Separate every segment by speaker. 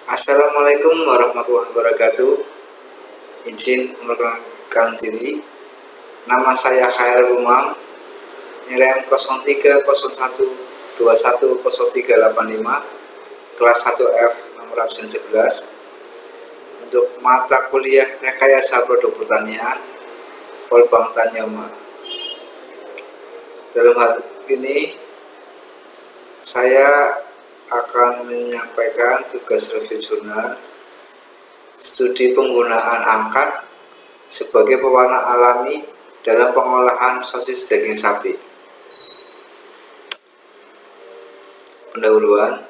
Speaker 1: Assalamualaikum warahmatullahi wabarakatuh. Izin memperkenalkan diri. Nama saya Khairul Umam, NIM 0301210385, kelas 1F, nomor absen 11. Untuk mata kuliah Rekayasa Produk Pertanian, Polbank Tanyama. Dalam hal ini saya akan menyampaikan tugas review jurnal studi penggunaan angkat sebagai pewarna alami dalam pengolahan sosis daging sapi. Pendahuluan.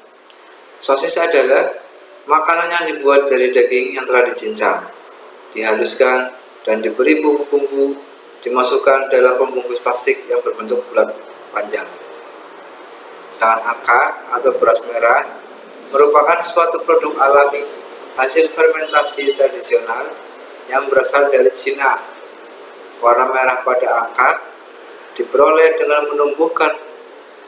Speaker 1: Sosis adalah makanan yang dibuat dari daging yang telah dicincang, dihaluskan, dan diberi bumbu-bumbu, dimasukkan dalam pembungkus plastik yang berbentuk bulat panjang. Sedangkan angkat atau beras merah merupakan suatu produk alami hasil fermentasi tradisional yang berasal dari Cina. Warna merah pada angkat diperoleh dengan menumbuhkan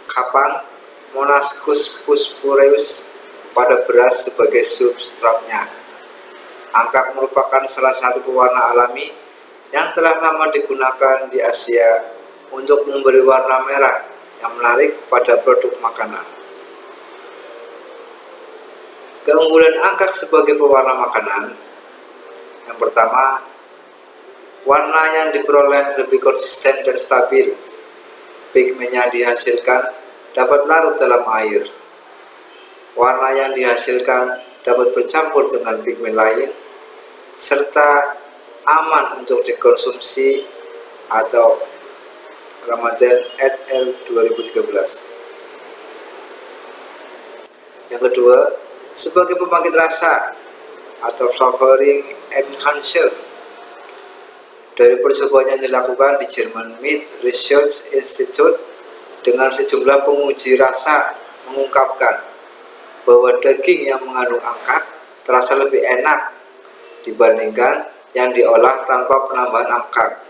Speaker 1: kapang Monascus purpureus pada beras sebagai substratnya. Angkat merupakan salah satu pewarna alami yang telah lama digunakan di Asia untuk memberi warna merah yang menarik pada produk makanan. Keunggulan angkat sebagai pewarna makanan. Yang pertama, warna yang diperoleh lebih konsisten dan stabil. Pigmennya dihasilkan dapat larut dalam air. Warna yang dihasilkan dapat bercampur dengan pigmen lain, serta aman untuk dikonsumsi atau Ramadan et al. 2013. Yang kedua, sebagai pembangkit rasa atau flavoring enhancer. Dari percobaan yang dilakukan di German Meat Research Institute dengan sejumlah penguji rasa mengungkapkan bahwa daging yang mengandung angkat terasa lebih enak dibandingkan yang diolah tanpa penambahan angkat.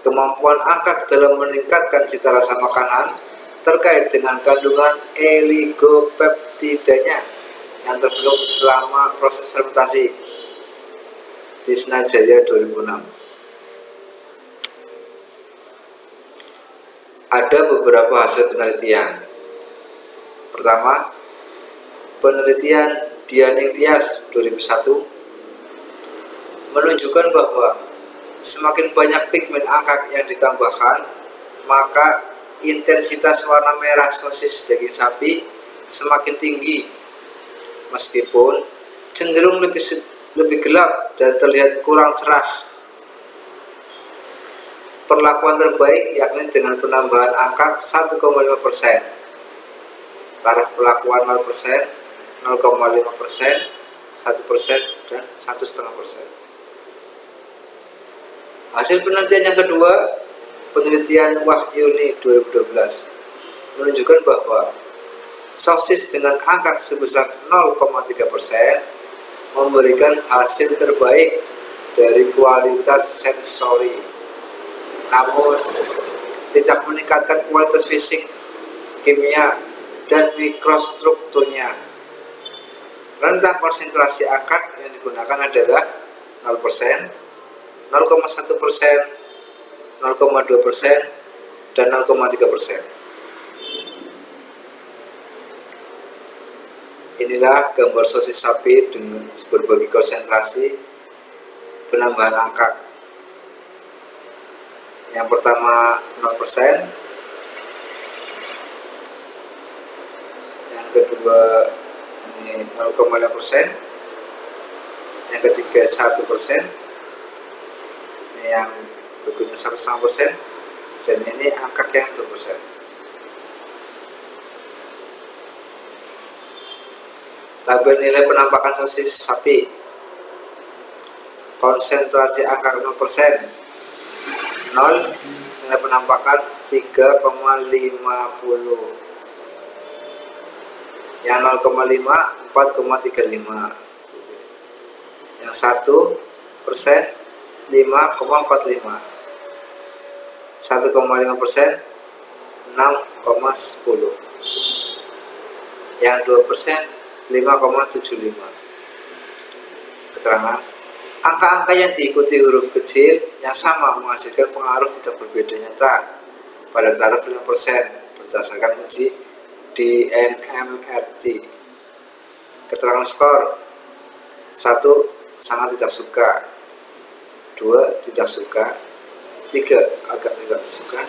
Speaker 1: Kemampuan angkat dalam meningkatkan cita rasa makanan terkait dengan kandungan oligopeptidanya yang terbentuk selama proses fermentasi. Tisna Jaya 2006. Ada beberapa hasil penelitian. Pertama, penelitian Dianing Tias 2001 menunjukkan bahwa semakin banyak pigmen angkat yang ditambahkan, maka intensitas warna merah sosis daging sapi semakin tinggi, meskipun cenderung lebih gelap dan terlihat kurang cerah. Perlakuan terbaik yakni dengan penambahan angkat 1,5%, taraf perlakuan 0%, 0,5%, 1%, dan 1,5%. Hasil penelitian yang kedua, penelitian Wahyuni 2012, menunjukkan bahwa sosis dengan angkat sebesar 0,3% memberikan hasil terbaik dari kualitas sensori, namun tidak meningkatkan kualitas fisik, kimia, dan mikrostrukturnya. Rentang konsentrasi angkat yang digunakan adalah 0%, 0,1%, 0,2%, dan 0,3%. Inilah gambar sosis sapi dengan berbagai konsentrasi penambahan angkat. Yang pertama 0%, yang kedua ini 0,5%, yang ketiga 1%, yang berikutnya 1,5%, dan ini angka yang 2%. Tabel nilai penampakan sosis sapi. Konsentrasi angka 0%, 0, nilai penampakan 3,50. Yang 0,5, 4,35. Yang 1%, 5,45. 1,5%, 6,10. Yang 2%, 5,75. Keterangan, angka-angka yang diikuti huruf kecil yang sama menghasilkan pengaruh tidak berbeda nyata pada taraf 5% berdasarkan uji DNMRT. Keterangan skor: 1. Sangat tidak suka, 2. Tidak suka, 3. Agak tidak suka,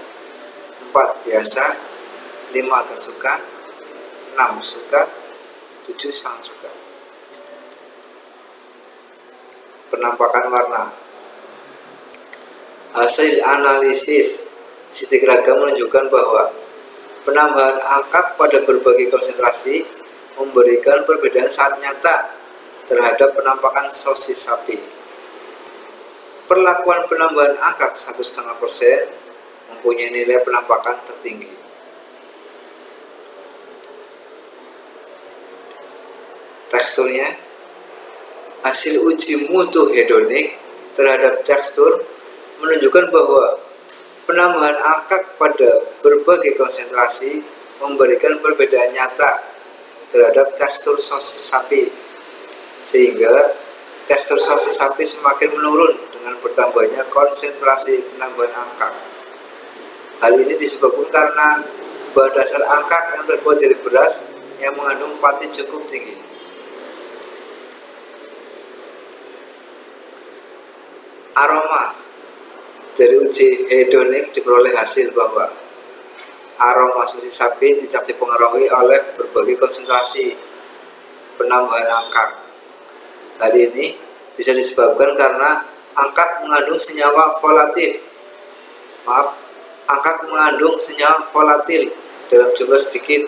Speaker 1: 4. Biasa, 5. Agak suka, 6. Suka, 7. Sangat suka. Penampakan warna. Hasil analisis Siti Raga menunjukkan bahwa penambahan angka pada berbagai konsentrasi memberikan perbedaan sangat nyata terhadap penampakan sosis sapi. Perlakuan penambahan angka 1,5% mempunyai nilai penampakan tertinggi. Teksturnya, hasil uji mutu hedonik terhadap tekstur menunjukkan bahwa penambahan angka pada berbagai konsentrasi memberikan perbedaan nyata terhadap tekstur sosis sapi, sehingga tekstur sosis sapi semakin menurun dengan bertambahnya konsentrasi penambahan angka. Hal ini disebabkan karena bahan dasar angka yang terbuat dari beras yang mengandung pati cukup tinggi. Aroma. Dari uji hedonik diperoleh hasil bahwa aroma sosis sapi tidak dipengaruhi oleh berbagai konsentrasi penambahan angka. Hal ini bisa disebabkan karena angka mengandung senyawa volatil dalam jumlah sedikit,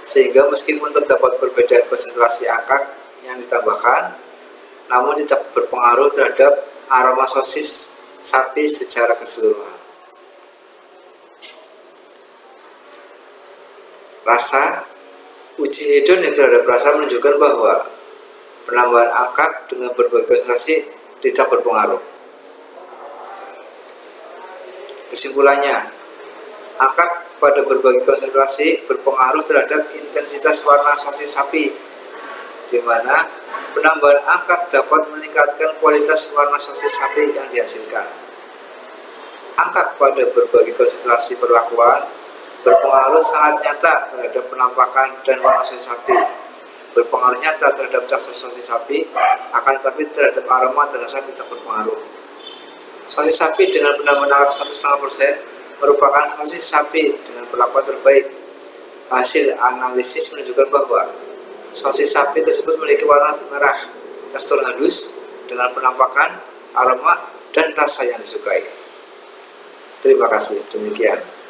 Speaker 1: sehingga meskipun terdapat perbedaan konsentrasi angka yang ditambahkan, namun tidak berpengaruh terhadap aroma sosis sapi secara keseluruhan. Rasa. Uji hedonik terhadap rasa menunjukkan bahwa penambahan angka dengan berbagai konsentrasi tidak berpengaruh. Kesimpulannya, angka pada berbagai konsentrasi berpengaruh terhadap intensitas warna sosis sapi, di mana penambahan angka dapat meningkatkan kualitas warna sosis sapi yang dihasilkan. Angka pada berbagai konsentrasi perlakuan berpengaruh sangat nyata terhadap penampakan dan warna sosis sapi. Berpengaruh nyata terhadap tekstur sosis sapi, akan tetapi terhadap aroma dan rasa tidak berpengaruh. Sosis sapi dengan penambahan angka 1,5% merupakan sosis sapi dengan perlakuan terbaik. Hasil analisis menunjukkan bahwa sosis sapi tersebut memiliki warna merah, tekstur halus, dengan penampakan, aroma, dan rasa yang disukai. Terima kasih. Demikian.